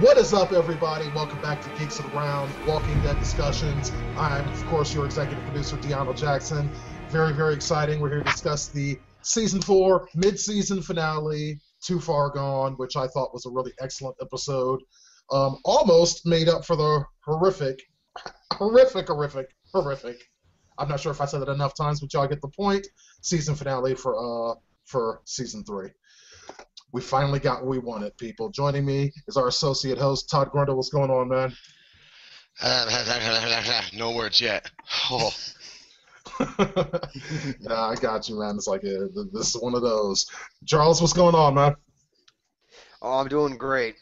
What is up, everybody? Welcome back to Geeks Around Walking Dead Discussions. I'm, of course, your executive producer, Deanna Jackson. Very, very exciting. We're here to discuss the Season 4 mid-season finale, Too Far Gone, which I thought was a really excellent episode. Almost made up for the horrific. I'm not sure if I said it enough times, but y'all get the point. Season finale for Season 3. We finally got what we wanted, people. Joining me is our associate host, Todd Grundle. What's going on, man? No words yet. Oh. Nah, I got you, man. It's like, this is one of those. Charles, what's going on, man? Oh, I'm doing great.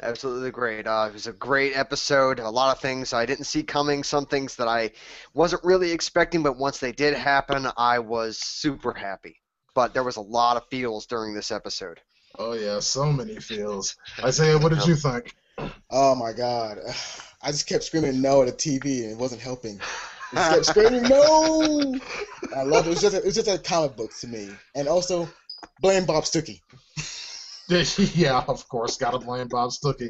Absolutely great. It was a great episode. A lot of things I didn't see coming. Some things that I wasn't really expecting, but once they did happen, I was super happy. But there was a lot of feels during this episode. Oh, yeah, so many feels. Isaiah, what did you think? Oh, my God. I just kept screaming no at the TV, and it wasn't helping. I just kept screaming no! I love it. It was just a comic book to me. And also, blame Bob Stuckey. Yeah, of course, gotta blame Bob Stuckey.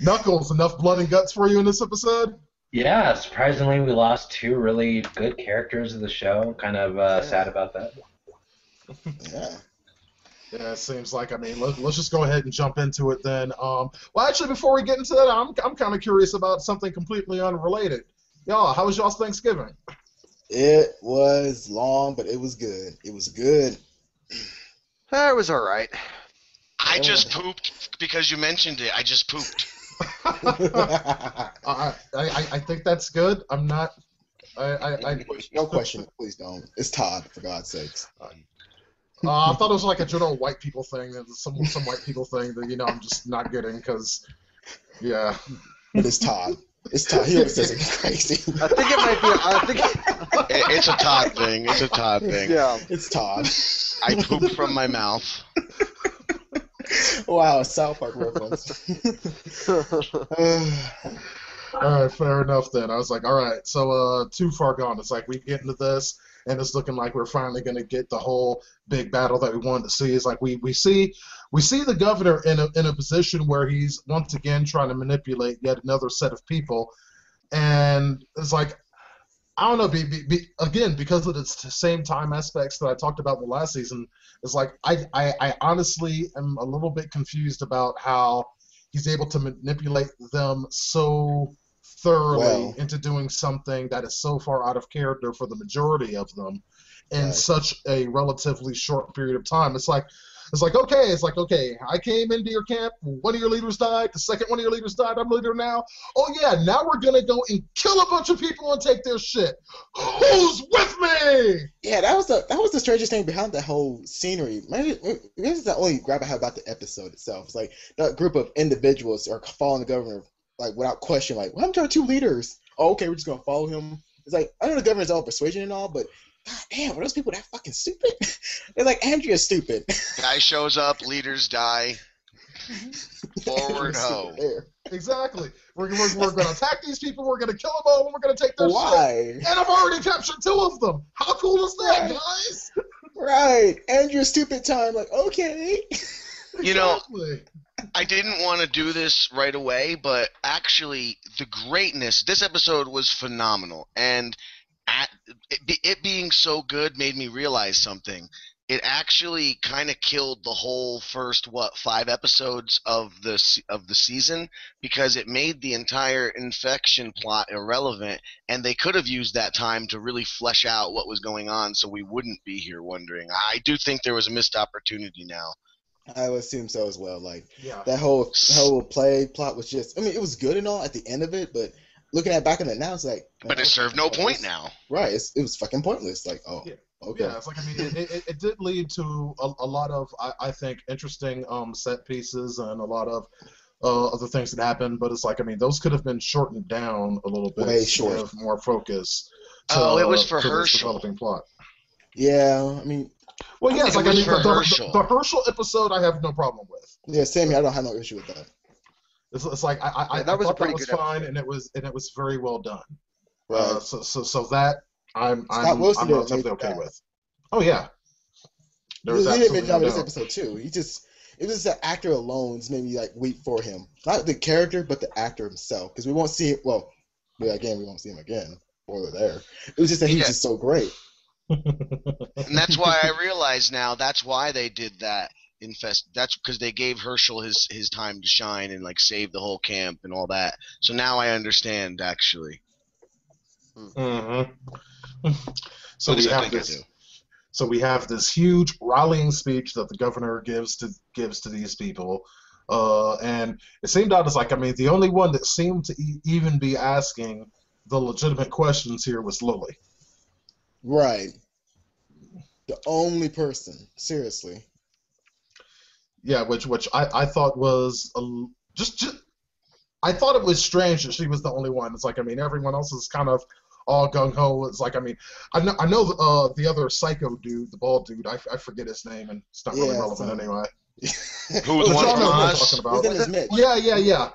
Knuckles, enough blood and guts for you in this episode? Yeah, surprisingly, we lost two really good characters of the show. Kind of sad about that. Yeah. Yeah, it seems like, let's just go ahead and jump into it then. Well, actually, before we get into that, I'm kind of curious about something completely unrelated. Y'all, how was y'all's Thanksgiving? It was long, but it was good. It was good. It was all right. I just pooped because you mentioned it. I just pooped. I think that's good. I'm not... No question. Please don't. It's Todd, for God's sakes. I thought it was like a general white people thing, some white people thing that, I'm just not getting, because, yeah. But it's Todd. It's Todd. He always says it's crazy. I think it might be. It's a Todd thing. It's a Todd thing. Yeah. It's Todd. I pooped from my mouth. Wow, a South Park reference. All right, fair enough then. I was like, all right, so Too Far Gone. It's like we get into this, and it's looking like we're finally going to get the whole big battle that we wanted to see. It's like we see the governor in a position where he's once again trying to manipulate yet another set of people, and it's like, I don't know, again, because of the same time aspects that I talked about in the last season, it's like I honestly am a little bit confused about how he's able to manipulate them so thoroughly into doing something that is so far out of character for the majority of them in such a relatively short period of time. It's like, okay, I came into your camp, one of your leaders died, the second one of your leaders died, I'm leader now. Oh yeah, now we're gonna go and kill a bunch of people and take their shit. Who's with me? Yeah, that was the strangest thing behind that whole scenery. Maybe this is the only grab I have about the episode itself. It's like that group of individuals are following the governor, like, without question, like, what happened to our two leaders? Oh, okay, we're just gonna follow him. It's like, I know the governor's all persuasion and all, but God damn, were those people that fucking stupid? They're like, Andrea's stupid. Guy shows up, leaders die. Forward ho. Exactly. We're going to attack these people, we're going to kill them all, and we're going to take their Why? shit. And I've already captured two of them. How cool is that, guys? Right. Andrea's stupid time. Like, okay. You know, Exactly. I didn't want to do this right away, but actually, the greatness, this episode was phenomenal. And it being so good made me realize something. It actually kind of killed the whole first 5 episodes of the season, because it made the entire infection plot irrelevant, and they could have used that time to really flesh out what was going on, so we wouldn't be here wondering. I do think there was a missed opportunity now. I would assume so as well. Like, Yeah. that whole plot was just, I mean, it was good and all at the end of it, but looking at back on it now, it's like, But it served no point now. Right. It was fucking pointless. Like, oh, Yeah. okay. Yeah, it's like, it did lead to a lot of, I think, interesting set pieces and a lot of other things that happened, but it's like, those could have been shortened down a little bit. Way to short. have more focus. It was for to this Herschel. developing plot. Yeah, I mean, Well, yeah, It was for Herschel. The Herschel episode I have no problem with. yeah, same here. I don't have no issue with that. It's like I that was a thought pretty that was good fine, and it was very well done. Right. So that I'm Wilson did an relatively amazing okay job. with. Oh yeah. He did a good job in this episode too. He just it was the actor alone just made me like weep for him. Not the character, but the actor himself, because we won't see it. Well, we won't see him again. Spoiler there. It was just that he was just so great. And that's why I realize now that's why they did that. That's because they gave Herschel his time to shine and like save the whole camp and all that. So now I understand actually. Mm-hmm. So At least we I have think I this. do. So we have this huge rallying speech that the governor gives to these people, and it seemed out as like, I mean, the only one that seemed to even be asking the legitimate questions here was Lily. Right. The only person, seriously. Yeah, which I thought was just I thought it was strange that she was the only one. It's like, I mean, everyone else is kind of all gung ho. It's like, I mean, I know the other psycho dude, the bald dude. I forget his name, and it's not really relevant anyway. Who was the But one y'all from know who I'm Oz? talking about. His name is Mitch. Yeah.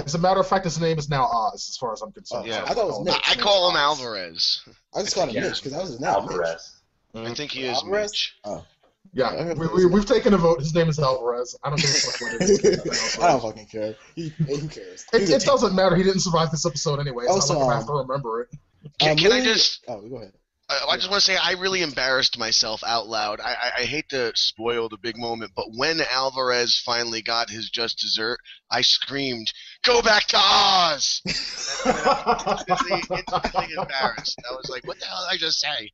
As a matter of fact, his name is now Oz, as far as I'm concerned. Yeah. I thought it was Mitch. I call him Alvarez. I just called him Yeah. Mitch because that was his name. Alvarez. I think he is Alvarez? Mitch. Oh. Yeah, we've taken a vote. His name is Alvarez. I don't give a fuck what it is. I don't fucking care. Who cares? It doesn't matter. He didn't survive this episode anyway. It's Also, not like I have to remember it. Can I Lily- just? Oh, go ahead. I just want to say I really embarrassed myself out loud. I hate to spoil the big moment, but when Alvarez finally got his just dessert, I screamed, "Go back to Oz!" instantly embarrassed. I was like, "What the hell did I just say?"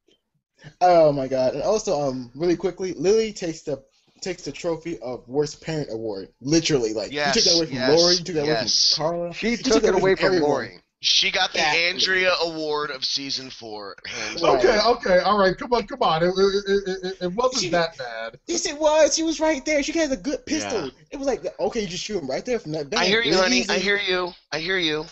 Oh my god! And also, really quickly, Lily takes the trophy of worst parent award. Literally, like Yes, you took that away from yes, Lori, you took that away yes. from Carla. She You took it away from everyone. Lori. She got the Exactly. Andrea Award of season 4. Hands Right. down. Okay, all right, come on. It wasn't that bad. Yes, it was. She was right there. She has a good pistol. Yeah. It was like, okay, you just shoot him right there from that. I hear you, honey. Easy. I hear you.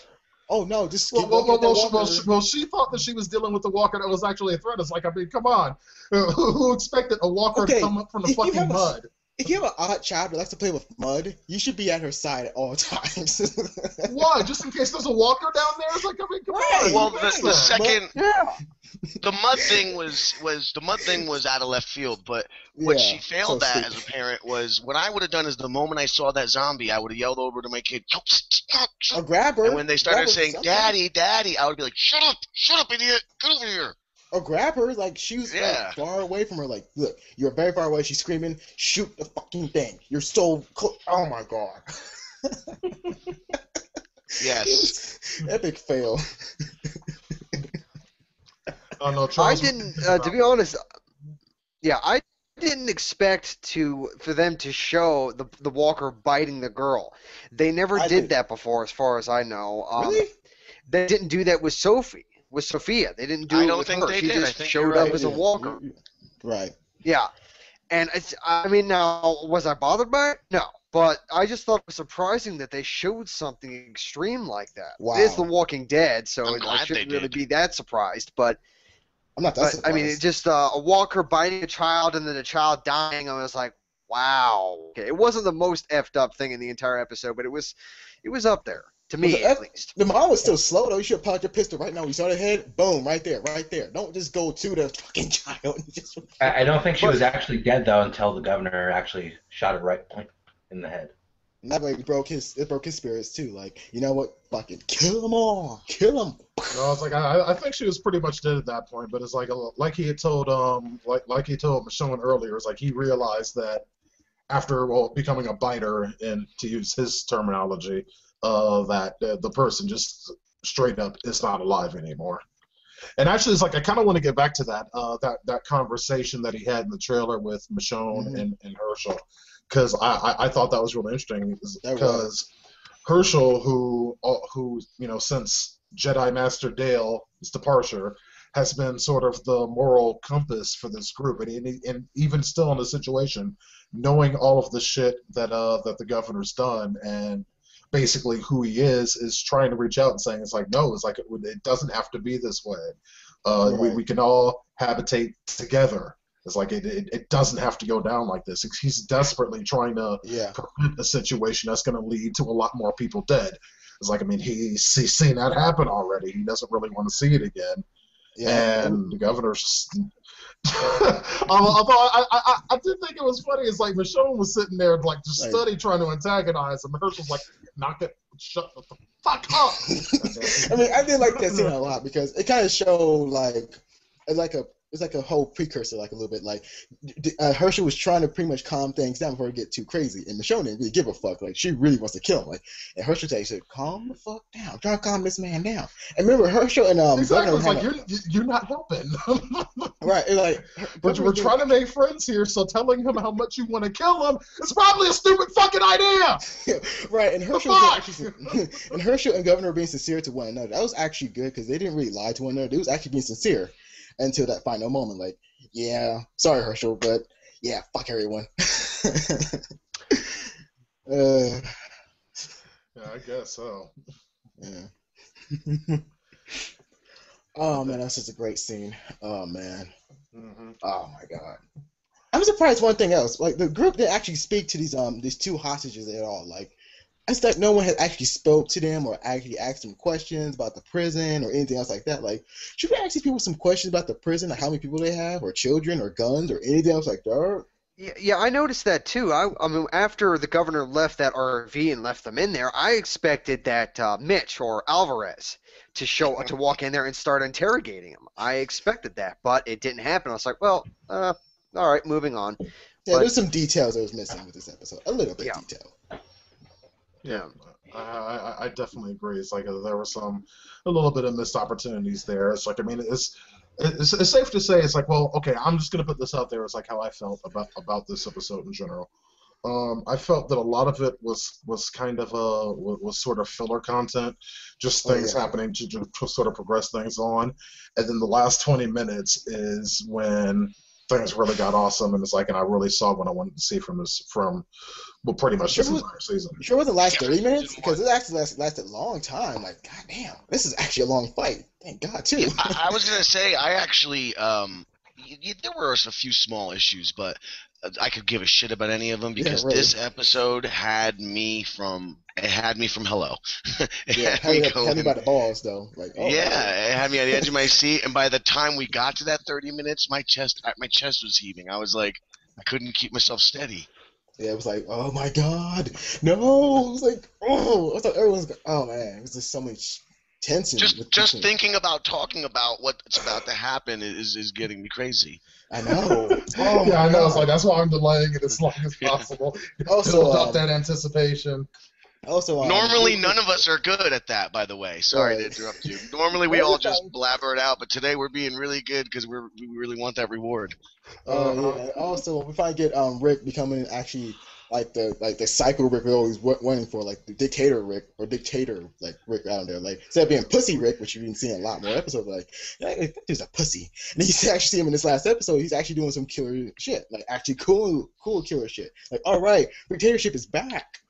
Oh no, just Well, keep walking that walker. well, she thought that she was dealing with a walker that was actually a threat. It's like, I mean, come on. Who expected a walker to Okay, come up from the if you fucking have a- mud? If you have an odd child that likes to play with mud, you should be at her side at all times. Why? Just in case there's a walker down there? It's like, I mean, come Right. on. Well, Right. the second Yeah. the mud thing was out of left field, but what she failed so at stupid. as a parent was what I would have done is the moment I saw that zombie, I would have yelled over to my kid, "Yo, stop, Or stop." grab her. And when they started grab her saying, something. Daddy, I would be like, shut up, idiot, get over here. Or grab her, like she was Yeah. like, far away from her. Like, look, you're very far away. She's screaming, shoot the fucking thing. You're so close. Oh my god. Yes. Epic fail. Oh, no, I Charles, didn't, to be honest. Yeah, I didn't expect for them to show the walker biting the girl. They never I did did. that before, as far as I know. Really? They didn't do that with Sophie. With Sophia, they didn't do I it don't with think her. they She did. I just think showed you're up right. as a walker. Right. Yeah, and I mean, now was I bothered by it? No, but I just thought it was surprising that they showed something extreme like that. Wow. It is The Walking Dead, so I'm I glad shouldn't they really did. be that surprised. But I'm not that I surprised. mean, it just a walker biting a child and then a child dying. I was like, wow. Okay, it wasn't the most effed up thing in the entire episode, but it was up there to me Well, at least. The mom was still slow though. You should have popped your pistol right now. You saw the head, boom, right there. Don't just go to the fucking child. Just... I don't think she was actually dead though until the governor actually shot her right point in the head. And that way it broke his spirits too. Like, you know what? Fucking kill them all. Kill them. No, it's like I think she was pretty much dead at that point. But it's like he had told like he told Michonne earlier. It's like he realized that after becoming a biter, and to use his terminology, that the person just straight up is not alive anymore. And actually, it's like I kind of want to get back to that conversation that he had in the trailer with Michonne and Herschel, because I thought that was really interesting. Because Herschel, who since Jedi Master Dale's departure, has been sort of the moral compass for this group, and even still in the situation, knowing all of the shit that the governor's done and basically who he is trying to reach out and saying it's like, no, it's like it doesn't have to be this way. We can all habitate together. It's like it doesn't have to go down like this. He's desperately trying to prevent a situation that's going to lead to a lot more people dead. It's like, I mean, he's seen that happen already. He doesn't really want to see it again. Yeah. and the governor's just. Although I did think it was funny. It's like Michonne was sitting there like just Like- study trying to antagonize him. Herschel's like, knock it, shut the fuck up. I mean, I did like that scene a lot because it kind of showed it's like a whole precursor, like a little bit. Like Herschel was trying to pretty much calm things down before it get too crazy, and Michonne didn't really give a fuck. Like she really wants to kill him. Like, and Herschel said, "Calm the fuck down. I'm trying to calm this man down." And remember, Herschel and Exactly. Governor It's like you're not helping. right. It's like We're trying to make friends here, so telling him how much you want to kill him is probably a stupid fucking idea. right, and Herschel fuck? and Herschel and Governor were being sincere to one another. That was actually good because they didn't really lie to one another. They was actually being sincere until that final moment. Like, yeah, sorry Herschel, but yeah, fuck everyone. Yeah, I guess so. Yeah. Oh man, that's just a great scene. Oh man. Mm-hmm. Oh my god. I'm surprised one thing else. Like the group didn't actually speak to these two hostages at all. Like it's like no one had actually spoke to them or actually asked them questions about the prison or anything else like that. Like should we ask these people some questions about the prison, like how many people they have, or children, or guns, or anything else like that? Yeah, I noticed that too. I mean, after the governor left that RV and left them in there, I expected that Mitch or Alvarez to walk in there and start interrogating him. I expected that, but it didn't happen. I was like, well, all right, moving on. Yeah, But- there's some details that was missing with this episode. A little bit Yeah. detail. Yeah, I definitely agree. It's like there were a little bit of missed opportunities there. It's like, I mean, it's safe to say it's like, well, okay, I'm just gonna put this out there. It's like how I felt about this episode in general. I felt that a lot of it was kind of was sort of filler content, just things happening to sort of progress things on, and then the last 20 minutes is when things really got awesome, and it's like, and I really saw what I wanted to see from pretty much this entire season. You sure it wasn't last 30 minutes? Because it actually lasted a long time. Like, goddamn, this is actually a long fight. Thank God, too. Yeah, I was gonna say I actually there were a few small issues, but I could give a shit about any of them because really. this episode had me from hello. Yeah, had me by the balls, though. Like, oh, yeah, it had me at the edge of my seat, and by the time we got to that 30 minutes, my chest was heaving. I was like, I couldn't keep myself steady. Yeah, it was like, oh my God, no! It was like, oh, I thought everyone's, oh man, it was just so much tension. Just thinking about talking about what's about to happen is getting me crazy. I know. Oh Yeah, I know. God. It's like that's why I'm delaying it as long as possible. Also, Build up that anticipation. Also, Normally, none of us are good at that, by the way. Sorry to interrupt you. Normally, we all just blabber it out, but today we're being really good because we really want that reward. Yeah. Also, we finally get Rick becoming actually like the psycho Rick we're always wanting for, like the dictator Rick or dictator like Rick out there. Like instead of being pussy Rick, which you've been seeing a lot more episodes, like that dude's a pussy. And then you actually see him in this last episode. He's actually doing some killer shit, like actually cool killer shit. Like, all right, dictatorship is back.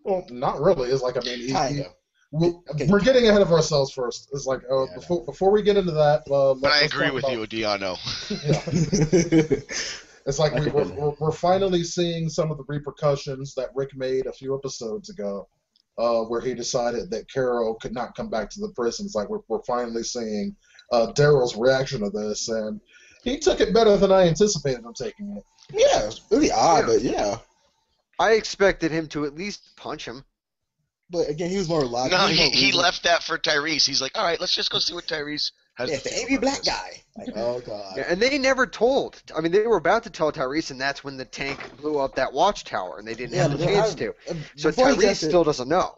Well, not really. It's like, I mean, Kinda. we're getting ahead of ourselves first. It's like before we get into that. But I agree with you, Diano. Yeah. It's like we're finally seeing some of the repercussions that Rick made a few episodes ago, where he decided that Carol could not come back to the prison. It's like we're finally seeing Daryl's reaction to this, and he took it better than I anticipated him taking it. Yeah, it's really odd, but yeah. I expected him to at least punch him. But again, he was more logical. No, he left that for Tyrese. He's like, all right, let's just go see what Tyrese has Yeah, to the say angry about black this." guy. Like, oh God. Yeah, and they never told. I mean, they were about to tell Tyrese, and that's when the tank blew up that watchtower, and they didn't have the chance to. So Tyrese still doesn't know.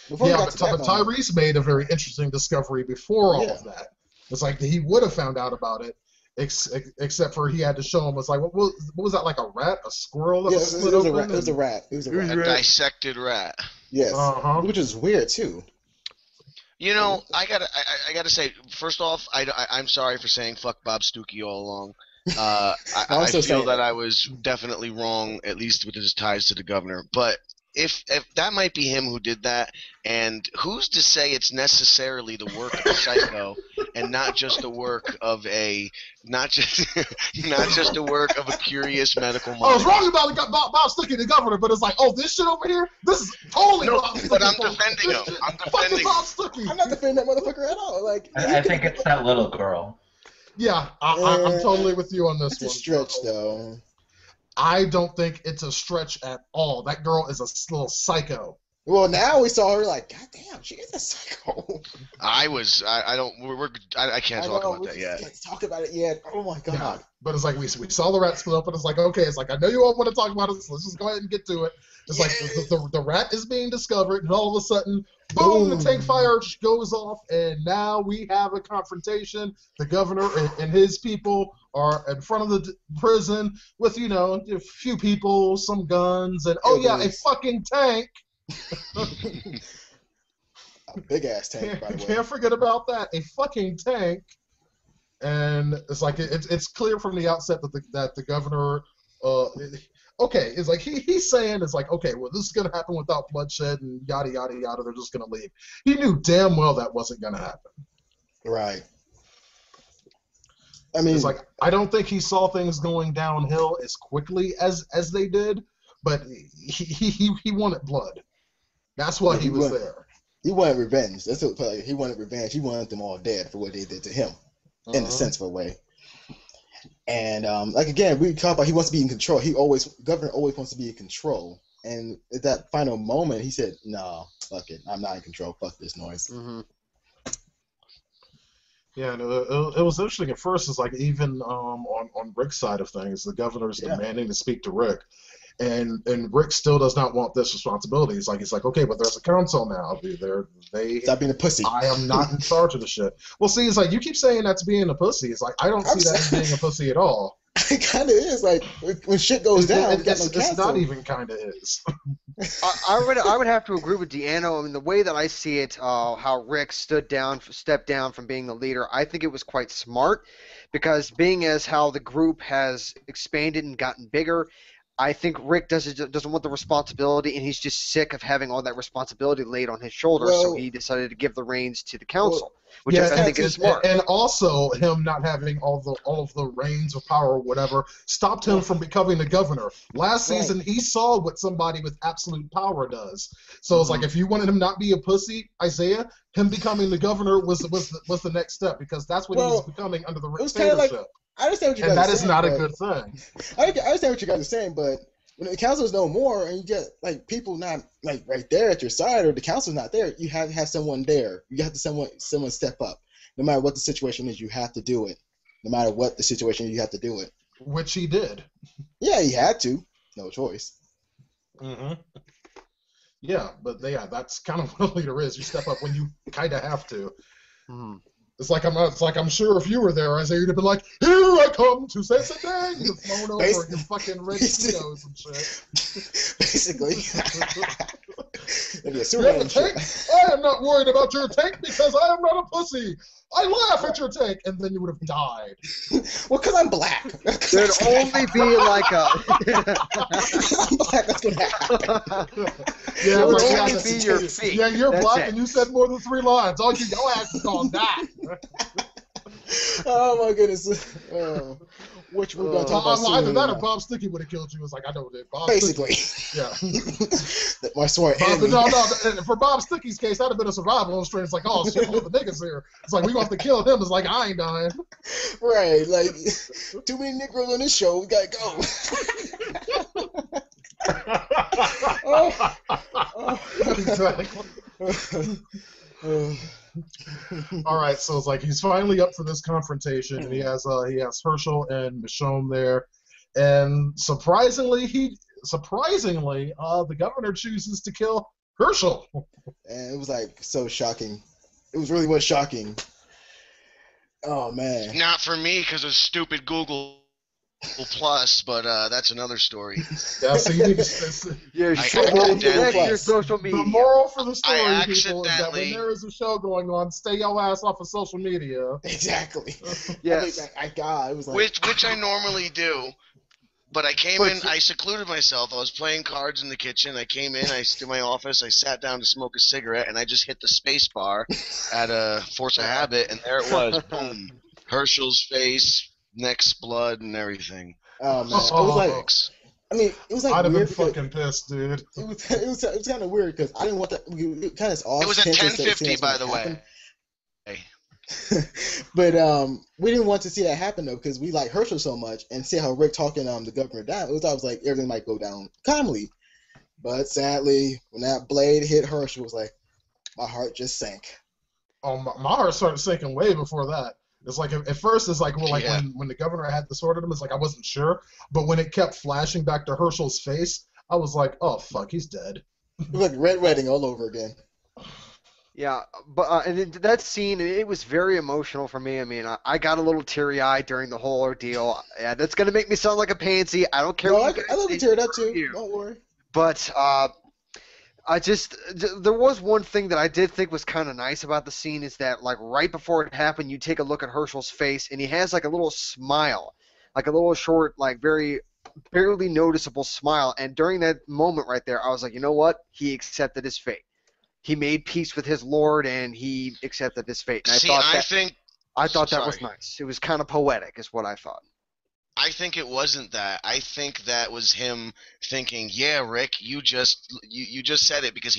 Yeah, but Tyrese made a very interesting discovery before all of that. It's like he would have found out about it, except for he had to show him. It's like, what was that, like a rat, a squirrel that was split open? It was a rat. It was a rat. A dissected rat. Yes, which is weird too. You know, I gotta say, first off, I'm sorry for saying fuck Bob Stuckey all along. I feel that I was definitely wrong, at least with his ties to the governor. But if that might be him who did that, and who's to say it's necessarily the work of a psycho and not just the work of not just the work of a curious medical mind? I was wrong about Bob Stuckey, the governor, but it's like, oh, this shit over here, this is totally Bob Stuckey. But I'm defending him. I'm defending Bob Stuckey. I'm not defending that motherfucker at all. Like, I think it's that little girl. Yeah, I'm totally with you on this It's a one. stretch, though. I don't think it's a stretch at all. That girl is a little psycho. Well, now we saw her like, God damn, she is a psycho. I can't I talk know, about we that just yet. can't talk about it yet. Oh my Yeah, god. but it's like we saw the rat split up, and it's like, okay, it's like I know you all want to talk about it, so let's just go ahead and get to it. It's like the rat is being discovered, and all of a sudden, boom, the tank fire goes off, and now we have a confrontation. The governor and his people are in front of the prison with, a few people, some guns, and a fucking tank. A big ass tank, by the way. Can't forget about that. A fucking tank. And it's like it's clear from the outset that the governor, okay, it's like he's saying it's like, okay, well, this is gonna happen without bloodshed and yada yada yada. They're just gonna leave. He knew damn well that wasn't gonna happen. Right. I mean, It's like I don't think he saw things going downhill as quickly as they did, but he wanted blood. That's why he was there. He wanted revenge. That's what, like, he wanted revenge. He wanted them all dead for what they did to him, in a sensible way. And like again, we talk about he wants to be in control. Governor always wants to be in control. And at that final moment, he said, "No, fuck it. I'm not in control. Fuck this noise." Mm-hmm. Yeah, and it was interesting at first. It's like even on Rick's side of things, the governor's demanding to speak to Rick, and Rick still does not want this responsibility. He's like, okay, but there's a council now. They Stop being a pussy. I am not in charge of the shit. Well, see, it's like you keep saying that's being a pussy. It's like I don't see that as being a pussy at all. It kind of is. Like when shit goes down, It's not even kind of is. I would have to agree with Deanna. I mean, the way that I see it, how Rick stepped down from being the leader, I think it was quite smart, because being as how the group has expanded and gotten bigger, I think Rick doesn't want the responsibility, and he's just sick of having all that responsibility laid on his shoulders. So he decided to give the reins to the council, which I think is smart. And also, him not having all of the reins of power or whatever stopped him from becoming the governor. Last season, he saw what somebody with absolute power does. So it's like if you wanted him not be a pussy, Isaiah, him becoming the governor was the next step, because that's what he's becoming under the Rick leadership. I understand what you guys are saying. And that is not a good thing. I understand what you guys are saying, but when the council is no more and you get like people not like right there at your side, or the council's not there, you have to have someone there. You have to someone step up. No matter what the situation is, you have to do it. No matter what the situation, you have to do it. Which he did. Yeah, he had to. No choice. Mm-hmm. Yeah, but that's kind of what a leader is. You step up when you kind of have to. Mm-hmm. It's like I'm sure if you were there, Isaiah, you'd have been like, "Here I come to say something." You're flown over in your fucking red Cheetos and shit. Basically. You have a tank? I am not worried about your tank because I am not a pussy. I laugh at your tank, and then you would have died. Well, because I'm black. There'd only be like a. I'm black. That's gonna happen. Yeah, it would only be your feet. Yeah, you're black, and you said more than 3 lines. All your ass is gonna die. Oh my goodness. Which we're gonna talk about soon. Either that or Bob Sticky would have killed you. It's like I know that. Bob basically. Sticky, yeah. My sworn enemy. No. For Bob Sticky's case, that'd have been a survival on straight. It's like, oh shit, all the niggas here. It's like we gonna have to kill him. It's like I ain't dying. Right. Like too many Negroes on this show. We gotta go. Exactly. All right, so it's like he's finally up for this confrontation, and he has Herschel and Michonne there, and surprisingly, the governor chooses to kill Herschel. And it was like so shocking. It was shocking. Oh man. Not for me because of stupid Google Plus, but that's another story. Yeah, so you need to. Your social media. The moral for the story, people, is that when there is a show going on, stay your ass off of social media. Exactly. Yes. It was like Which I normally do, but I came in. I secluded myself. I was playing cards in the kitchen. I came in. I stood in my office. I sat down to smoke a cigarette, and I just hit the space bar at a force of habit, and there it was. Boom. Herschel's face. Neck's blood and everything. Oh man, it was like. I mean, it was like I'd have weird. Been fucking pissed, dude. It was kind of weird because I didn't want that. It kind of off. It was a 1050, by the way. But we didn't want to see that happen though because we like Herschel so much and see how Rick talking the governor down. It was always like everything might go down calmly. But sadly, when that blade hit Herschel, it was like my heart just sank. Oh, my heart started sinking way before that. It's like at first it's like Yeah. when the governor had the sword at him, it's like I wasn't sure. But when it kept flashing back to Herschel's face, I was like, oh fuck, he's dead. It was like Red Wedding all over again. Yeah, but and that scene, it was very emotional for me. I mean, I got a little teary-eyed during the whole ordeal. Yeah, that's gonna make me sound like a pansy. I don't care. No, what I you guys love to think. tear it up too. You. Don't worry. But there was one thing that I did think was kind of nice about the scene is that like right before it happened, you take a look at Herschel's face and he has like a little smile, like a little short, like very barely noticeable smile. And during that moment right there, I was like, you know what? He accepted his fate. He made peace with his lord and he accepted his fate. And See, I thought that was sorry. nice. It was kind of poetic, is what I thought. I think it wasn't that. I think that was him thinking, "Yeah, Rick, you just said it," because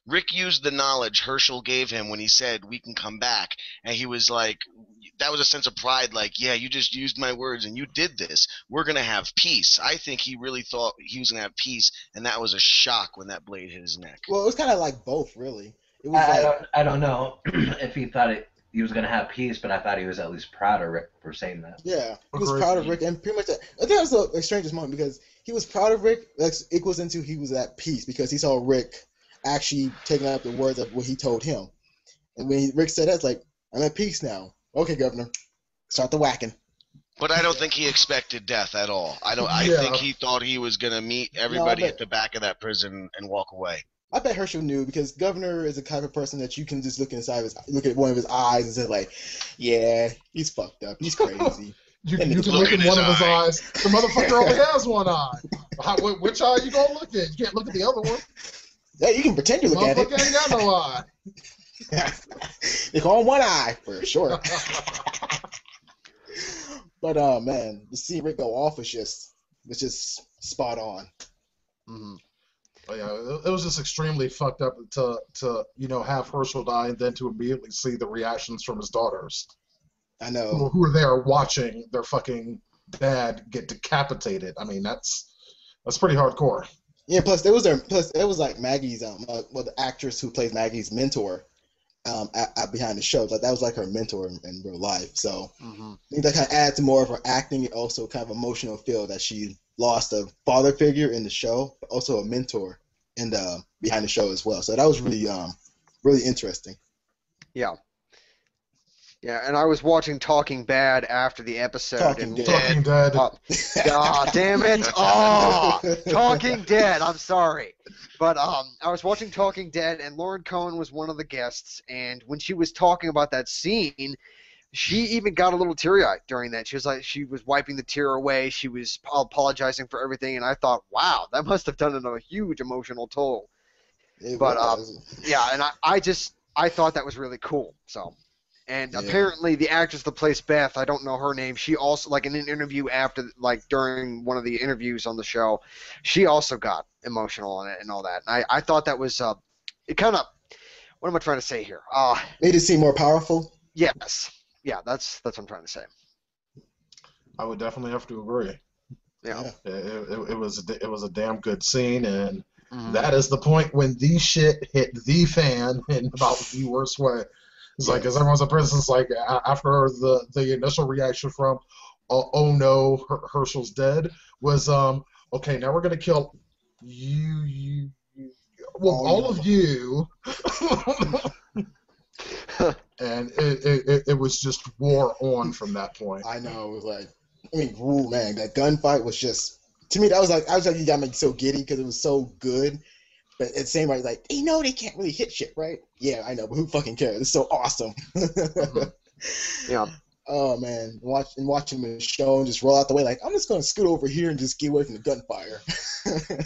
Rick used the knowledge Herschel gave him when he said we can come back, and he was like, that was a sense of pride, like, yeah, you just used my words and you did this. We're gonna have peace. I think he really thought he was gonna have peace, and that was a shock when that blade hit his neck. Well, it was kind of like both, really. It was I don't know if he thought he was gonna have peace, but I thought he was at least proud of Rick for saying that. yeah, he was Agreed. proud of Rick, and pretty much I think that was the strangest moment because he was proud of Rick. That equals into he was at peace because he saw Rick actually taking up the words of what he told him. And when Rick said that, it's like, I'm at peace now. Okay, Governor, start the whacking. But I don't think he expected death at all. I Yeah. think he thought he was gonna meet everybody but- at the back of that prison and walk away. I bet Herschel knew because Governor is the type of person that you can just look at one of his eyes and say like, yeah, he's fucked up, he's crazy. You And can look look in in one his of his eye. eyes. The motherfucker only has one eye. Which eye you gonna look at? You can't look at the other one. Yeah, you can pretend you look at Motherfucker ain't got no eye. it. They call him one eye for sure. But man, to see Rick go off was just spot on. Hmm. But yeah, it was just extremely fucked up to have Herschel die and then to immediately see the reactions from his daughters I know. who were there watching their fucking dad get decapitated. I mean, that's pretty hardcore. Yeah, plus it was like Maggie's the actress who plays Maggie's mentor behind the show. Like that was like her mentor in real life. So Hmm. I think that kind of adds to more of her acting and also kind of emotional feel that she lost a father figure in the show, but also a mentor in the behind the show as well. So that was really interesting. Yeah. Yeah, and I was watching Talking Bad after the episode. Talking and Dead. Talking Dead. God damn it! Oh, Talking Dead. I'm sorry, but I was watching Talking Dead, and Lauren Cohen was one of the guests. And when she was talking about that scene, she even got a little teary-eyed during that. She was wiping the tear away. She was apologizing for everything, and I thought, wow, that must have done a huge emotional toll. It But was. Yeah, and I thought that was really cool. So. And Yeah. apparently the actress that plays Beth, I don't know her name, she also, like in an interview during one of the interviews on the show, she also got emotional in it and all that. And I thought that was, it kind of, what am I trying to say here? Made it seem more powerful. Yes. Yeah, that's what I'm trying to say. I would definitely have to agree. Yeah. It was a damn good scene, and Mhm. that is the point when the shit hit the fan in about the worst way. It's like, as everyone's a person, it's like after the initial reaction from, oh no, Herschel's dead, was okay, now we're gonna kill you, all of you, and it was just war on from that point. I know. It was like, I mean, ooh, man, that gunfight was just, to me, that was like, I was like, you got me so giddy because it was so good. But at the same time, like, they can't really hit shit, right? Yeah, I know, but who fucking cares? It's so awesome. Yeah. Oh man, watching the show and just roll out the way, like I'm just gonna scoot over here and just get away from the gunfire.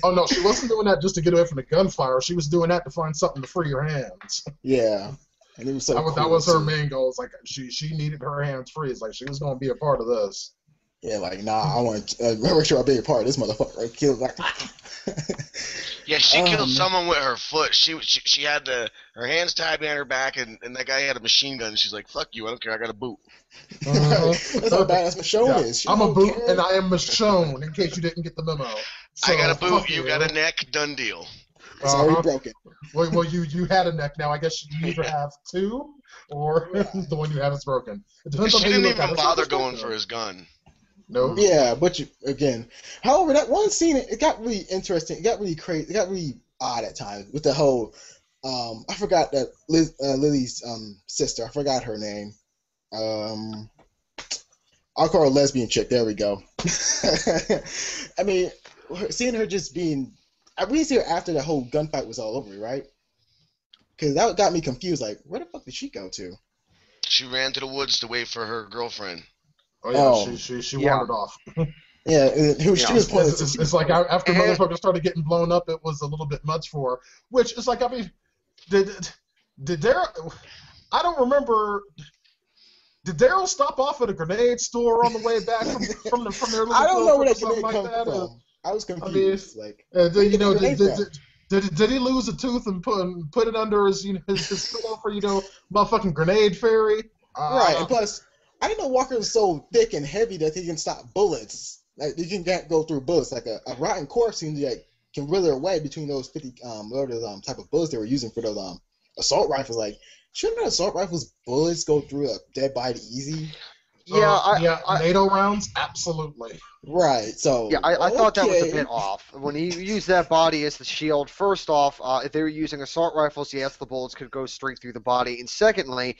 Oh no, she wasn't doing that just to get away from the gunfire. She was doing that to find something to free her hands. Yeah, and it was so. That cool was her too. main goal. It's like she needed her hands free. It's like she was going to be a part of this. Yeah, like nah, I want to make sure I be a part of this motherfucker. Kill like. Yeah, she killed Um, someone with her foot. She had her hands tied behind her back, and that guy had a machine gun. And she's like, "Fuck you, I don't care. I got a boot." That's how badass Michonne Yeah, is. She I'm a don't boot care. and I am Michonne. In case you didn't get the memo. I got So a boot. fuck You got a neck. Done deal. It's already Uh-huh. broken. Well, you had a neck. Now I guess you either have two or the one you have is broken. It depends on She how you didn't look at even it. It's bother not going for perspective. his gun. No. Yeah, but again, however, that one scene it got really interesting. It got really crazy. It got really odd at times with the whole. I forgot that Lily's sister. I forgot her name. I'll call her lesbian chick. There we go. I mean, seeing her just being. I really see her after the whole gunfight was all over, right? Because that got me confused. Like, where the fuck did she go to? She ran to the woods to wait for her girlfriend. Oh yeah, Oh. she Yeah. wandered off. Yeah, she was pointing. It's like after motherfuckers started getting blown up, it was a little bit much for her. Which is like, I mean, did Daryl? I don't remember. Did Daryl stop off at a grenade store on the way back from their little I don't know where that something grenade like come that? from. I was confused. Like, You know, grenade from? did he lose a tooth and put it under his his pillow for motherfucking grenade fairy? Right, and plus, I didn't know Walker was so thick and heavy that he can stop bullets. Like, he can go through bullets. Like a rotten corpse seems like can wither away between those 50 whatever type of bullets they were using for those assault rifles. Like, shouldn't assault rifles bullets go through a dead body easy? Yeah, NATO rounds, absolutely. Right. So Yeah, I thought that was a okay. bit off. When he used that body as the shield, first off, if they were using assault rifles, yes, the bullets could go straight through the body. And secondly,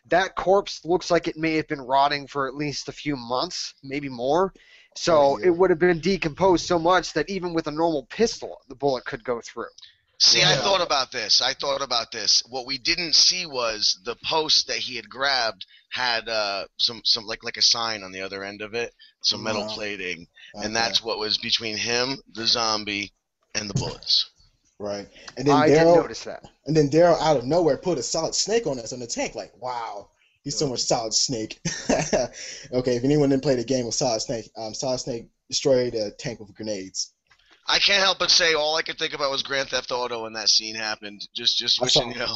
that corpse looks like it may have been rotting for at least a few months, maybe more. So Yeah. it would have been decomposed so much that even with a normal pistol, the bullet could go through. See, I Yeah. thought about this. What we didn't see was the post that he had grabbed had some like a sign on the other end of it, some metal Wow. plating, Okay. and that's what was between him, the zombie, and the bullets. Right. And then I did notice that. And then Daryl out of nowhere put a solid snake on us on the tank. Like, wow, he's so much solid snake. Okay, if anyone didn't play the game with Solid Snake destroyed a tank with grenades. I can't help but say all I could think about was Grand Theft Auto when that scene happened. Just I saw- wishing, I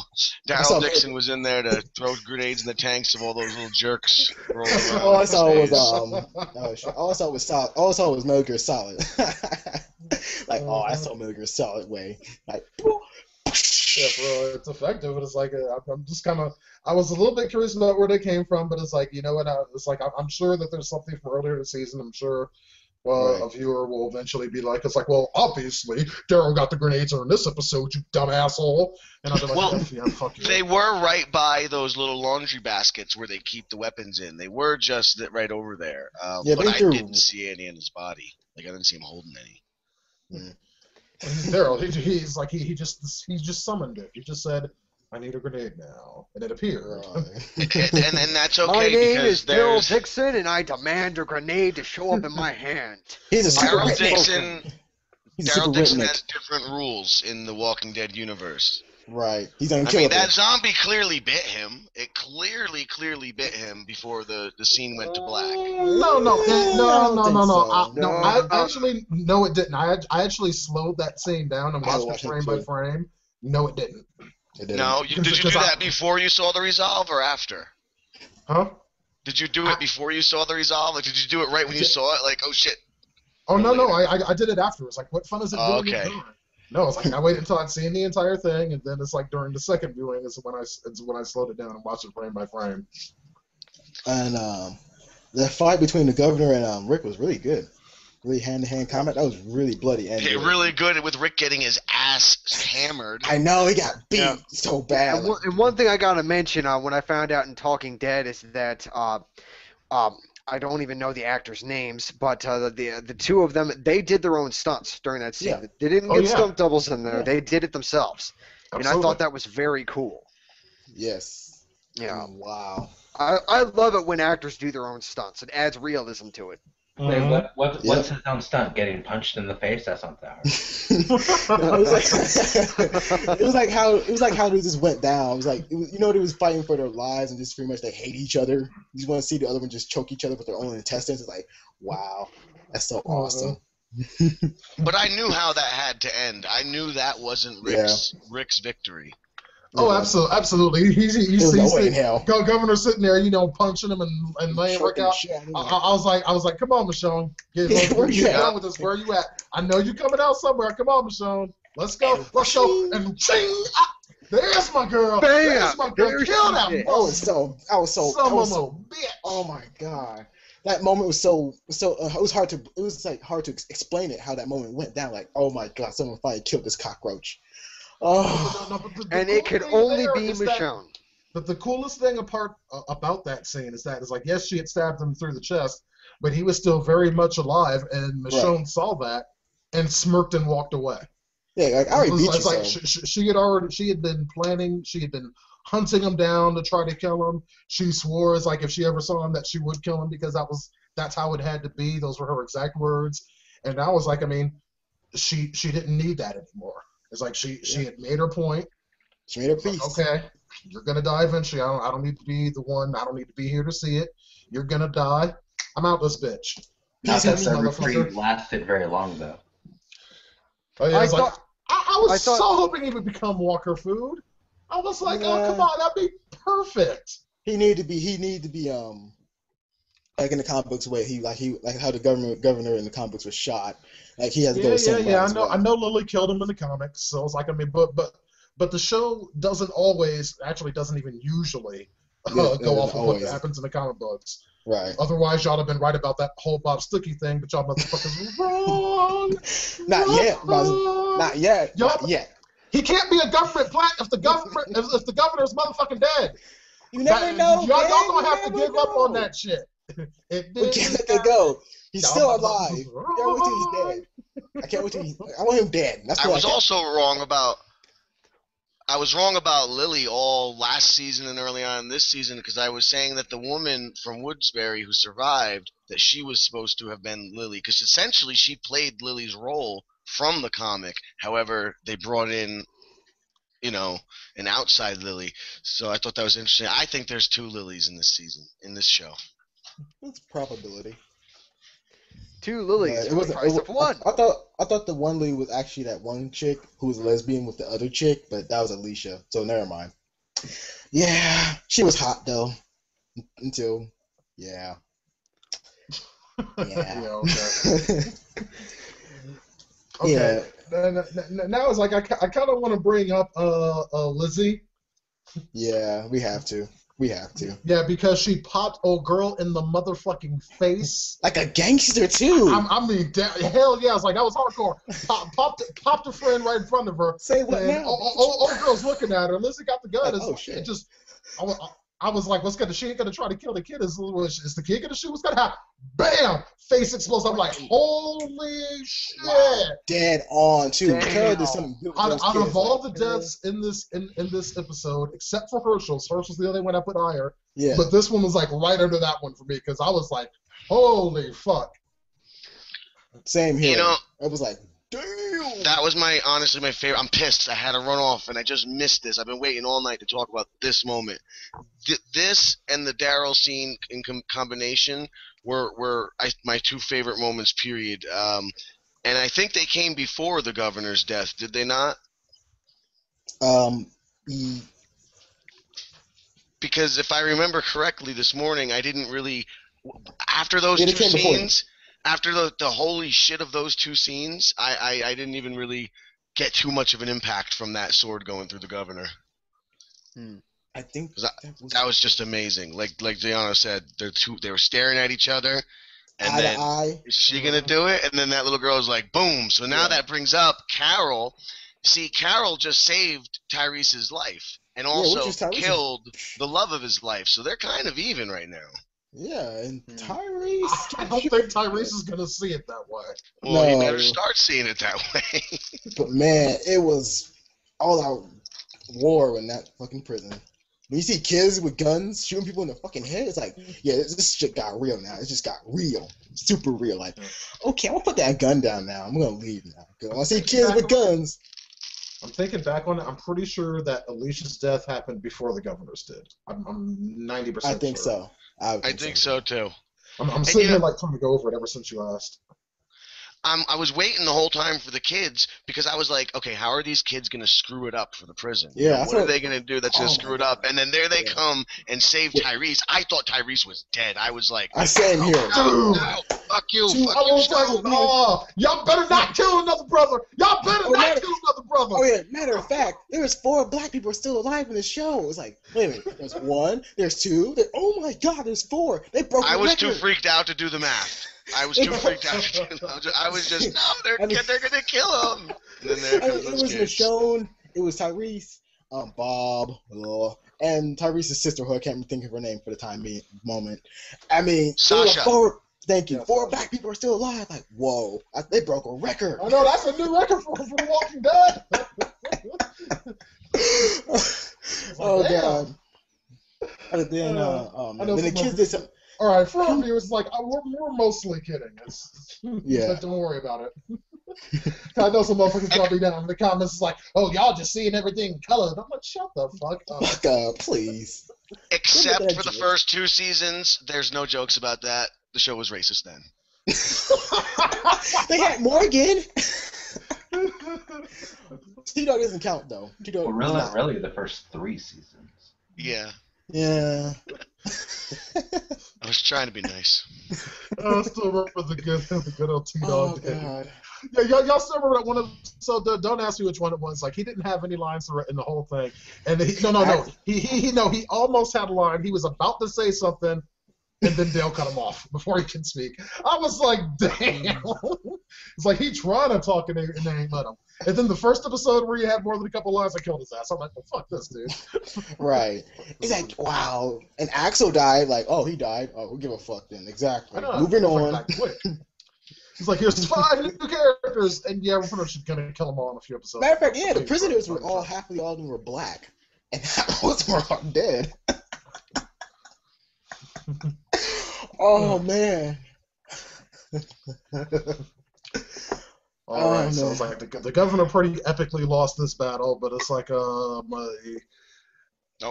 Daryl saw- Dixon was in there to throw grenades in the tanks of all those little jerks rolling around. All I saw was in space. all I saw was Solid. All I saw was Metal Gear Solid. Like, oh, I saw Metal Gear Solid way. Like, Yeah, bro, it's effective, but it's like I'm just kind of. I was a little bit curious about where they came from, but it's like, you know what? It's like I'm sure that there's something from earlier in the season. I'm sure. Well, Right. a viewer will eventually be like, it's like, well, obviously Daryl got the grenades in this episode, you dumb asshole. And I'll be like, Well, yeah, fuck you. They were right by those little laundry baskets where they keep the weapons in. They were just right over there. Yeah, but but I they're- didn't see any in his body. Like I didn't see him holding any. Daryl, he's like he just summoned it. He just said, I need a grenade now, and it appeared. Right. and that's okay My name because is Daryl there's Dixon, and I demand a grenade to show up in my hand. He's a super Daryl redneck. Dixon. He's a super Daryl Dixon redneck. has different rules in the Walking Dead universe. Right. He's unkillable. I mean, that zombie clearly bit him. It clearly bit him before the scene went to black. No. I actually no, it didn't. I actually slowed that scene down and I watched it watched it frame by too. frame. No, it didn't. It didn't. No, did you do that before you saw the resolve or after? Huh? Did you do it before you saw the resolve? Like, did you do it right when you saw it? Like, oh shit. Oh no, I did it afterwards. Like, what fun is it doing? Okay. it during? No, it's like I waited until I'd seen the entire thing, and then it's like during the second viewing is when I slowed it down and watched it frame by frame. And the fight between the governor and Rick was really good. Really hand-to-hand combat. That was really bloody. And Yeah, really good with Rick getting his ass hammered. I know, he got beat Yeah. so bad. And one thing I gotta mention when I found out in Talking Dead is that I don't even know the actors' names, but the two of them, they did their own stunts during that scene. Yeah. They didn't Oh, get yeah. stunt doubles in there. Yeah. They did it themselves, and I Absolutely. thought that was very cool. Yes. Yeah, Wow. I love it when actors do their own stunts. It adds realism to it. Wait, Mhm. what's Yep. his own stunt? Getting punched in the face? That's not that hard. No, it was like how this just went down. It was like they was fighting for their lives and just pretty much they hate each other. You just want to see the other one just choke each other with their own intestines. It's like, wow, that's so awesome. But I knew how that had to end. I knew that wasn't Rick's victory. Oh, absolutely. You see, Governor sitting there, punching him and laying Rick out. I was like, come on, Michonne, get on with this. Where are you at? I know you're coming out somewhere. Come on, Michonne, let's go. And ching, there's my girl. There's my girl. Kill that. I was so oh my god. That moment was it was hard to explain it, how that moment went down. Like, oh my god, someone finally killed this cockroach. Oh, and it could only be Michonne. But the coolest thing about that scene is like, yes, she had stabbed him through the chest, but he was still very much alive, and Michonne saw that and smirked and walked away. Yeah, like, I already beat you. Like she had been planning, she had been hunting him down to try to kill him. She swore, like, if she ever saw him, that she would kill him, because that's how it had to be. Those were her exact words. And I was like, I mean, she didn't need that anymore. It's like she had made her point. She made her peace. Like, okay, you're gonna die eventually. I don't need to be the one. I don't need to be here to see it. You're gonna die. I'm out this bitch. Not that the reprieve lasted very long though. Oh, yeah, I was so hoping he would become Walker food. I was like, oh come on, that'd be perfect. He needed to be like in the comic books way. Like how the governor in the comic books was shot. Like he has to go the same way. I know Lily killed him in the comics, so it's like, I mean, but the show doesn't even usually go off of what happens in the comic books. Right. Otherwise, y'all have been right about that whole Bob Stuckey thing, but y'all motherfuckers wrong. Not yet. He can't be a government plant if the governor's motherfucking dead. You never know. Y'all gonna have to give up on that shit. We can't let it go. He's still alive. I can't wait till he's dead. I want him dead. I was also wrong about. I was wrong about Lily all last season and early on this season, because I was saying that the woman from Woodsbury who survived, that she was supposed to have been Lily, because essentially she played Lily's role from the comic. However, they brought in, an outside Lily. So I thought that was interesting. I think there's 2 Lilies in this season, in this show. That's probability. 2 Lilies. It was the price of 1. I thought the one Lily was actually that one chick who was a lesbian with the other chick, but that was Alicia. So never mind. Yeah, she was hot though. Until yeah. Okay. Okay. Yeah. Now it's like I kind of want to bring up Lizzie. Yeah, we have to. Yeah, because she popped old girl in the motherfucking face. Like a gangster, too. I mean, hell yeah. I was like, that was hardcore. Popped a friend right in front of her. Say what now? Old girl's looking at her. Lizzie got the gun. Like, oh, shit. I was like, she ain't going to try to kill the kid. Is the kid going to shoot? What's going to happen? Bam! Face explodes. I'm like, holy shit. Wow. Dead on, too. Out of all the deaths in this episode, except for Herschel's the only one I put higher. Yeah. But this one was like right under that one for me, because I was like, holy fuck. Same here. I was like, damn. That was honestly my favorite. I'm pissed. I had to run off, and I just missed this. I've been waiting all night to talk about this moment. This and the Daryl scene in combination were my 2 favorite moments, period. And I think they came before the governor's death, did they not? Because if I remember correctly this morning, I didn't really – after those 2 scenes – after the holy shit of those 2 scenes, I didn't even really get too much of an impact from that sword going through the governor. I think that was just amazing. Like Giano said, they were staring at each other, and then is she gonna do it? And then that little girl was like, boom. So now that brings up Carol. See, Carol just saved Tyrese's life and also killed the love of his life. So they're kind of even right now. Yeah, and Tyrese. I don't think Tyrese is gonna see it that way. Well, you better start seeing it that way. But man, it was all out war in that fucking prison. When you see kids with guns shooting people in the fucking head, it's like, yeah, this shit got real now. It just got real, super real. Like, okay, I'm gonna put that gun down now. I'm gonna leave now. Cause when I see kids with guns. I'm thinking back on it. I'm pretty sure that Alicia's death happened before the governor's did. I'm 90% sure. I think so. I think so too. I'm sitting here like trying to go over it ever since you asked. I was waiting the whole time for the kids because I was like, okay, how are these kids gonna screw it up for the prison? Yeah, What are they gonna do that's gonna Oh screw my it up? God. And then there they Yeah. come and save Tyrese. I thought Tyrese was dead. I was like, I same here. Dude. no, fuck you, Dude, fuck I you, was like, Sean. oh, y'all better not kill another brother. Y'all better Oh, not matter- kill another brother. Oh yeah, matter of fact, there was 4 black people still alive in the show. It was like, wait a minute, there's 1, there's 2, oh my God, there's 4. They broke I the was record. too freaked out to do the math. I was too freaked out to do the I was just, no, they're gonna kill him. And then there comes It those was kids. Michonne, it was Tyrese, Bob, and Tyrese's sister, who I can't think of her name for the time being moment. I mean, there were Sasha. 4. Thank you. Yeah, 4 Sasha. black people are still alive. Like, whoa, they broke a record. I know that's a new record for The Walking Dead. Oh Damn. God. And then, I know then the some kids of- did some. All right, for our viewers, like we're mostly kidding. Yeah. But don't worry about it. I know some motherfuckers probably down in the comments is like, "Oh, y'all just seeing everything in color." I'm like, "Shut the fuck up." Fuck up, please. Except Look at for that the joke. first 2 seasons, there's no jokes about that. The show was racist then. They had Morgan. T-Dog doesn't count though. T-Dog Well, does not. really, the first 3 seasons. Yeah, Yeah. I was trying to be nice. I still remember the good old Oh T-Dog day. God. Yeah, y'all still remember that one of so don't ask me which one it was. Like he didn't have any lines in the whole thing, and no. He almost had a line. He was about to say something, and then Dale cut him off before he can speak. I was like, damn. It's like he trying to talk and they ain't let him. And then the first episode where he had more than a couple lines, I killed his ass. I'm like, well, fuck this dude. Right. He's like, wow. And Axel died. Like, oh, he died. Oh, we'll give a fuck then. Exactly. I know. Moving It's like, on. like, quick. He's like, here's 5 new characters, and yeah, we're pretty much gonna kill them all in a few episodes. Matter of fact, yeah, the prisoners were all halfly all of them were black, and most were all dead. Oh man. All right, so man. it's like the governor pretty epically lost this battle, but it's like No,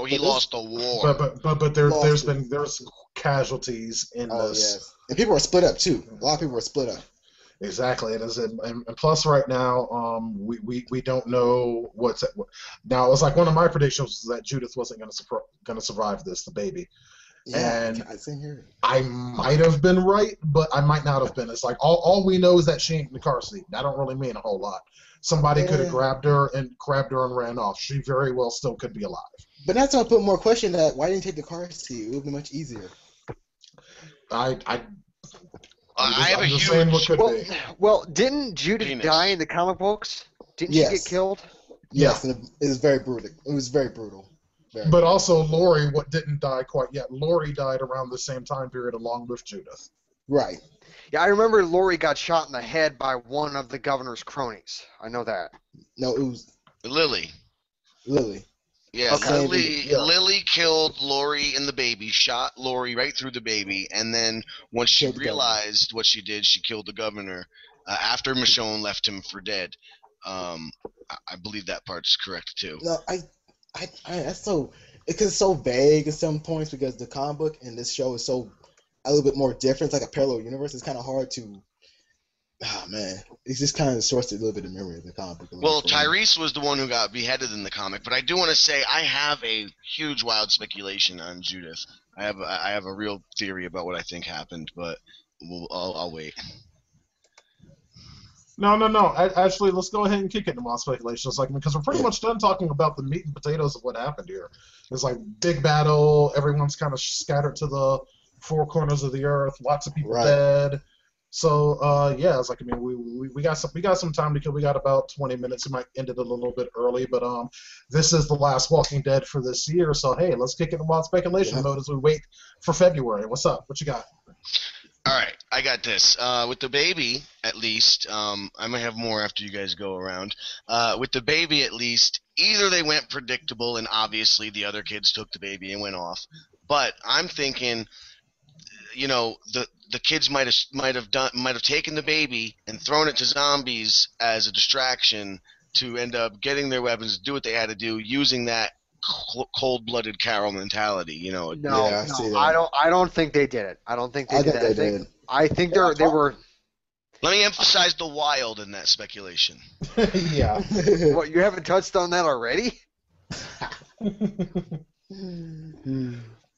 he But lost the war. but there's casualties in Oh this. yes. And people are split up too. A lot of people are split up. Exactly, and plus right now, we don't know what's now. It was like one of my predictions was that Judith wasn't going to survive this, the baby. Yeah. And I seen here. I might have been right, but I might not have been. It's like all we know is that she ain't in the car seat. That don't really mean a whole lot. Somebody could have Yeah. grabbed her and ran off. She very well still could be alive. But that's gonna put more question that why didn't you take the car seat? It would be much easier. I I have a I'm just saying what huge. could be. Well, didn't Judith Penis. die in the comic books? Didn't Yes. she get killed? Yes, and it was very brutal. It was very brutal. Very But also Lori, what didn't die quite yet. Lori died around the same time period along with Judith. right. Yeah, I remember Lori got shot in the head by one of the governor's cronies. I know that. No, it was Lily. Lily. Yeah, Okay. Yeah. Lily killed Lori and the baby, shot Lori right through the baby, and then once she Killed the governor. realized what she did, she killed the governor after Michonne left him for dead. I believe that part's correct too. No, that's so because it's so vague at some points because the comic book and this show is so a little bit more different. It's like a parallel universe. It's kind of hard to. Ah man, it just kind of distorts a little bit of memory of the comic book. Well, Tyrese was the one who got beheaded in the comic, but I do want to say I have a huge wild speculation on Judith. I have a real theory about what I think happened, but I'll wait. No. Actually, let's go ahead and kick it into my speculations, like because we're pretty much done talking about the meat and potatoes of what happened here. It's like big battle. Everyone's kind of scattered to the 4 corners of the earth. Lots of people Right. dead. So yeah, it's like I mean we got some time to kill. We got about 20 minutes. We might end it a little bit early, but this is the last Walking Dead for this year. So hey, let's kick it in wild speculation mode as we wait for February. What's up? What you got? All right, I got this. With the baby, at least, I might have more after you guys go around. With the baby, at least, either they went predictable, and obviously the other kids took the baby and went off. But I'm thinking, you know, the kids might have taken the baby and thrown it to zombies as a distraction to end up getting their weapons, do what they had to do, using that cold-blooded Carol mentality. You know, No, Yeah, I see that. I don't think they did it. I don't think they I did think that. they did. I think Yeah, they were. Let me emphasize the wild in that speculation. Yeah. What, you haven't touched on that already? I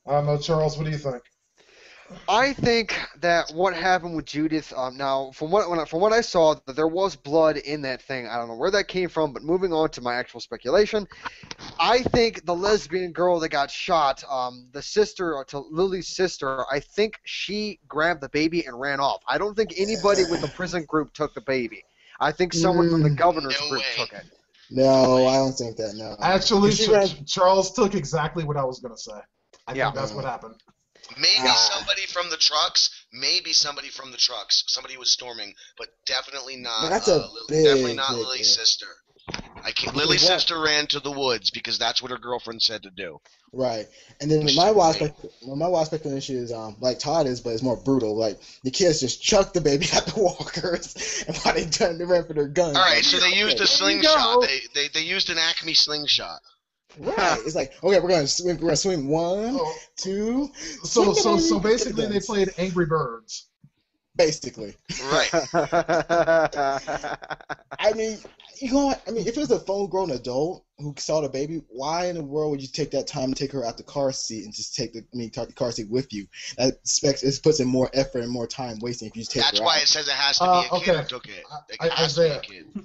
don't know, Charles. What do you think? I think that what happened with Judith. Now, from what I saw, that there was blood in that thing. I don't know where that came from, but moving on to my actual speculation, I think the lesbian girl that got shot, the sister to Lily's sister, I think she grabbed the baby and ran off. I don't think anybody with the prison group took the baby. I think someone from the governor's No group way. took it. No, I don't think that. No. Actually, She ran- Charles took exactly what I was gonna say. I Yeah. think that's what happened. Maybe somebody from the trucks. Maybe somebody from the trucks. Somebody who was storming, but definitely not. But that's a definitely big, not big Lily's if. sister. Lily's What? sister ran to the woods because that's what her girlfriend said to do. Right, and then my wild speculation is like Todd is, but it's more brutal. Like the kids just chucked the baby at the walkers, and while they ran for their guns. All right, so they used a There you slingshot. go. They used an Acme slingshot. Right, it's like okay, we're gonna swim. We're gonna swim 1, Oh. 2. So swing the baby, basically get the they guns. played Angry Birds. Basically. Right. I mean, if it was a full-grown adult who saw the baby, why in the world would you take that time to take her out the car seat and just take the car seat with you? That it puts in more effort and more time wasting if you just take That's her why out. it says it has to be a kid okay. who took it. It has to Isaiah. be a kid.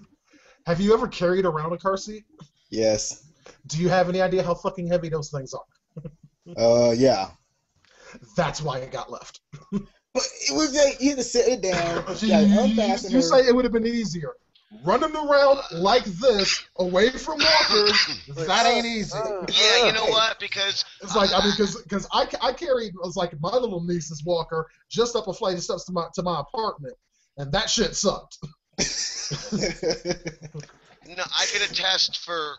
Have you ever carried around a car seat? Yes. Do you have any idea how fucking heavy those things are? Yeah. That's why it got left. But it was like you had to sit it down, You, unfasten you her. say it would have been easier. Running around like this, away from walkers, that ain't easy. Yeah, you know what? Because It's like because I carried my little niece's walker just up a flight of steps to my apartment, and that shit sucked. no, I can attest for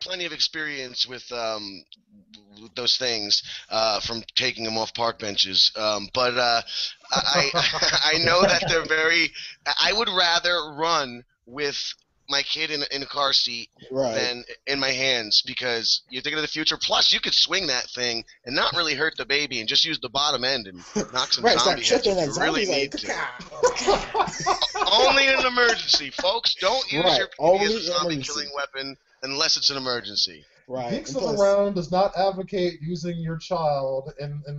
plenty of experience with those things from taking them off park benches. But I know that they're very. I would rather run with my kid in a car seat Right. than in my hands because you're thinking of the future. Plus, you could swing that thing and not really hurt the baby and just use the bottom end and knock some Right, start zombie heads tripping if that you really zombie need to. like, Only in an emergency, folks. Don't use Right, your only baby as a in zombie emergency. killing weapon unless it's an emergency. right. Geeks And of plus- Around does not advocate using your child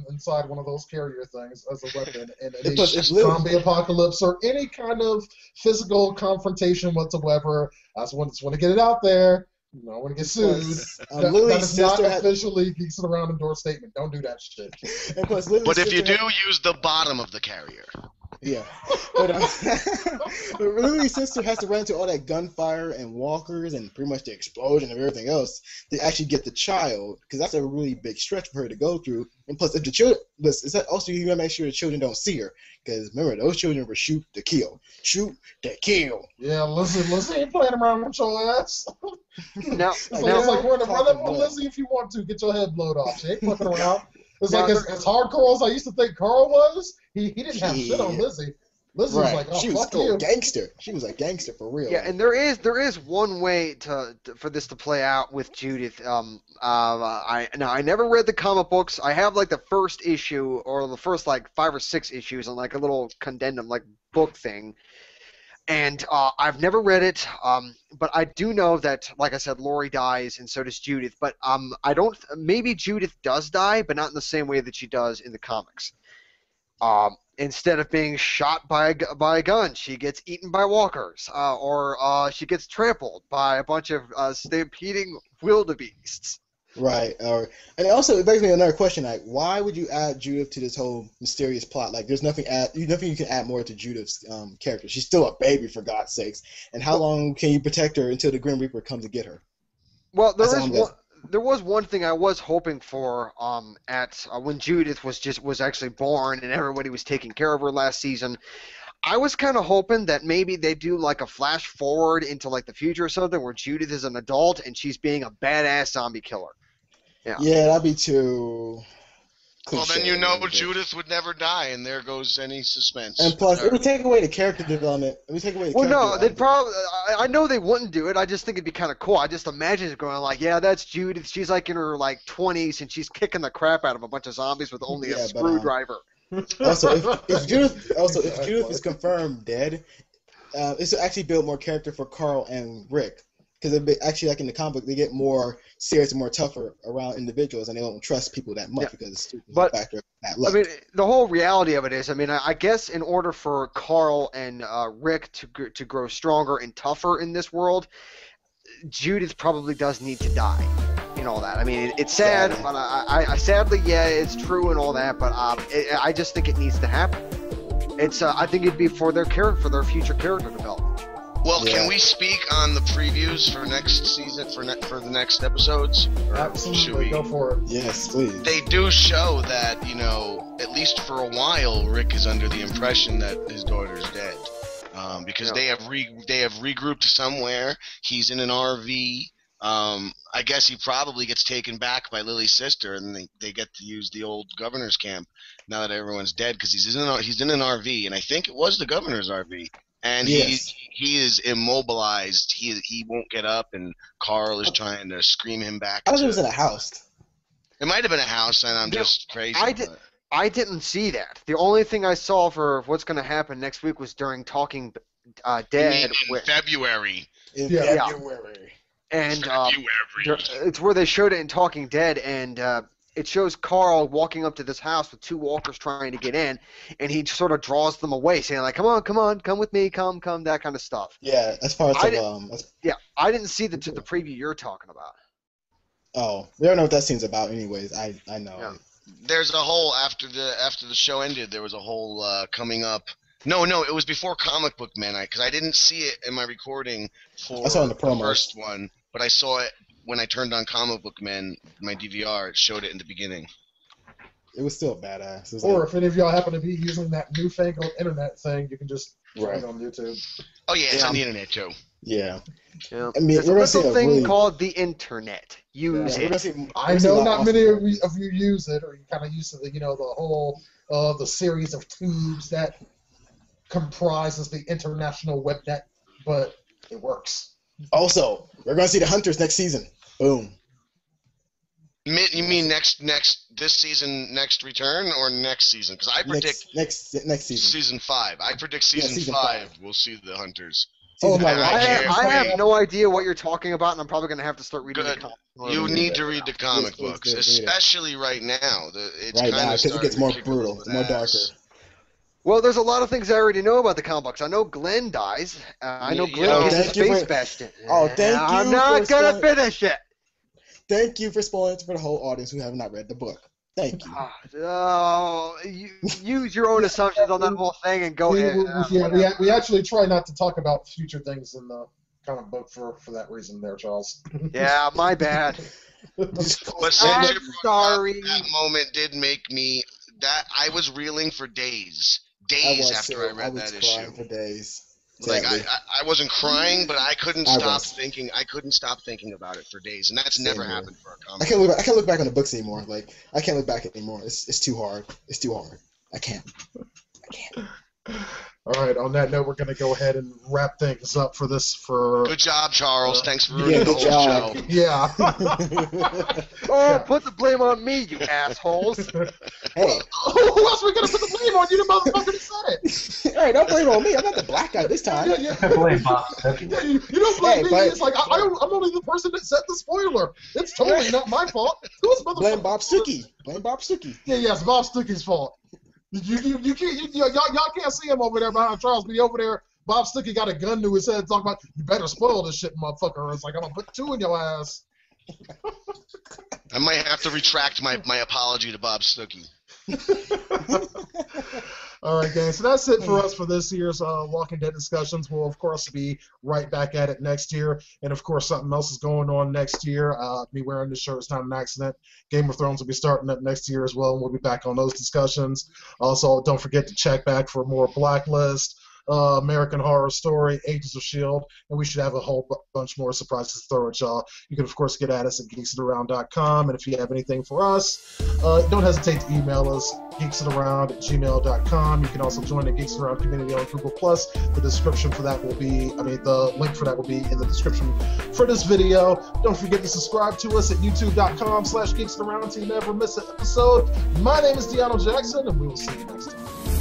inside one of those carrier things as a weapon in a Plus, if Liz- zombie apocalypse or any kind of physical confrontation whatsoever. I just want to get it out there. I don't want to get sued. plus, That Lily's is not sister had, officially Geeks of Around endorsed statement. Don't do that shit. and plus Lily's But if you sister do, had- use the bottom of the carrier. Yeah. But, but Lily's sister has to run into all that gunfire and walkers and pretty much the explosion and everything else to actually get the child, because that's a really big stretch for her to go through. And plus, if the children, also you gotta make sure the children don't see her, because remember those children were shoot to kill, shoot to kill. Yeah, Lizzie ain't playing around with your ass. Now, It's now, like run up Talking on blood. Lizzie if you want to. Get your head blowed off. She ain't fucking around. It's Now, like as hardcore as I used to think Carl was, he didn't have shit on Yeah. Lizzie. Lizzie was like, oh, she was fuck cool, you. gangster. She was a gangster for real. yeah, and there is one way for this to play out with Judith. I never read the comic books. I have like the first issue or the first like 5 or 6 issues on like a little condensed like book thing. And I've never read it, but I do know that, like I said, Lori dies, and so does Judith. But I don't. Maybe Judith does die, but not in the same way that she does in the comics. Instead of being shot by a gun, she gets eaten by walkers, or she gets trampled by a bunch of stampeding wildebeests. Right. And also, it begs me another question: like, why would you add Judith to this whole mysterious plot? Like, there's nothing you can add more to Judith's character. She's still a baby, for God's sakes. And how long can you protect her until the Grim Reaper comes to get her? Well, That's all I'm guessing. there was one thing I was hoping for at when Judith was actually born and everybody was taking care of her last season. I was kind of hoping that maybe they do like a flash forward into like the future or something where Judith is an adult and she's being a badass zombie killer. Yeah, that'd be too. Well, then cliche, you know but- Judith would never die, and there goes any suspense. And plus, it would take away the character development. It would take away the Well, character no, they'd development. probably. I know they wouldn't do it. I just think it'd be kind of cool. I just imagine it going like, yeah, that's Judith. She's like in her like 20s, and she's kicking the crap out of a bunch of zombies with only a Yeah, but, screwdriver. Also, if Judith is confirmed dead, it's to actually build more character for Carl and Rick. Because actually, like in the comic book, they get more serious and more tougher around individuals, and they don't trust people that much because it's a factor of bad luck. I mean, the whole reality of it is, I mean, I guess in order for Carl and Rick to grow stronger and tougher in this world, Judith probably does need to die. And all that. I mean, it's sad, but I sadly, yeah, it's true and all that. But I just think it needs to happen. It's I think it'd be for their future character development. Well, can we speak on the previews for next season for the next episodes? Absolutely, go for it. Yes, please. They do show that, at least for a while, Rick is under the impression that his daughter's dead, because they have regrouped somewhere. He's in an RV. I guess he probably gets taken back by Lily's sister, and they get to use the old governor's camp now that everyone's dead, because he's in an RV, and I think it was the governor's RV. And he is immobilized. He won't get up, and Carl is trying to scream him back. I thought it was in a house. It might have been a house, and I'm just crazy. I didn't see that. The only thing I saw for what's going to happen next week was during Talking Dead. In February. In February. And it's where they showed it in Talking Dead, and it shows Carl walking up to this house with two walkers trying to get in, and he sort of draws them away, saying like, "Come on, come with me, come," that kind of stuff. Yeah, as far as I didn't see the preview you're talking about. Oh, we don't know what that scene's about, anyways. I know. Yeah. There's a whole after the show ended. There was a whole coming up. No, it was before Comic Book Man Night, because I didn't see it in my recording for I saw it in the promos. First one, but I saw it when I turned on Comic Book Man, my DVR. It showed it in the beginning. It was still badass. Or if any of y'all happen to be using that newfangled internet thing, you can just find it on YouTube. Oh yeah, it's on the internet too. Yeah. Yeah. I mean, there's a little thing called the internet. Use it. I know not many of you use it, or you're kind of used to the the whole the series of tubes that comprises the international webnet, but it works. Also, we're going to see the Hunters next season. Boom. You mean this season, next return, or next season? Because I predict next season. Season 5. I predict season 5 we'll see the Hunters. I have no idea what you're talking about, and I'm probably going to have to start reading the comic book. You need to read the comic books, especially right now. It's right now, because it gets more brutal, more darker. Well, there's a lot of things I already know about the comic books. I know Glenn dies. I know Glenn gets his face bashed in. Oh, thank you. I'm not going to finish it. Thank you for spoiling it for the whole audience who have not read the book. Thank you. You use your own assumptions on that whole thing and go ahead. We actually try not to talk about future things in the comic book for that reason there, Charles. Yeah, my bad. But I'm sorry. That moment did make me I was reeling for days after I read that issue. For days. Like I wasn't crying, but I couldn't stop thinking. I couldn't stop thinking about it for days, and that's never happened for a comic. I can't look back on the books anymore. Like I can't look back anymore. It's too hard. It's too hard. I can't. All right. On that note, we're going to go ahead and wrap things up for this. Good job, Charles. Thanks for ruining the whole show. Yeah. Put the blame on me, you assholes. Hey, who else are we going to put the blame on? You the motherfucker that said it. Hey, don't blame on me. I'm not the black guy this time. Yeah. Blame Bob. You don't blame me. It's like I'm only the person that set the spoiler. It's totally not my fault. Who's motherfucker? Blame Bob Stuckey. Yeah, it's Bob Stuckey's fault. You can't, y'all can't see him over there behind Charles, but he over there. Bob Stuckey got a gun to his head talking about, you better spoil this shit, motherfucker. It's like, I'm going to put 2 in your ass. I might have to retract my apology to Bob Stuckey. All right, guys. So that's it for us for this year's Walking Dead discussions. We'll, of course, be right back at it next year. And, of course, something else is going on next year. Me wearing this shirt is not an accident. Game of Thrones will be starting up next year as well, and we'll be back on those discussions. Also, don't forget to check back for more Blacklist. American Horror Story, Agents of S.H.I.E.L.D., and we should have a whole bunch more surprises to throw at y'all. You can, of course, get at us at geeksitaround.com, and if you have anything for us, don't hesitate to email us, geeksitaround@gmail.com. You can also join the Geeks Around community on Google+. The description for that will be, the link for that will be in the description for this video. Don't forget to subscribe to us at youtube.com/geeksitaround so you never miss an episode. My name is Deanna Jackson, and we will see you next time.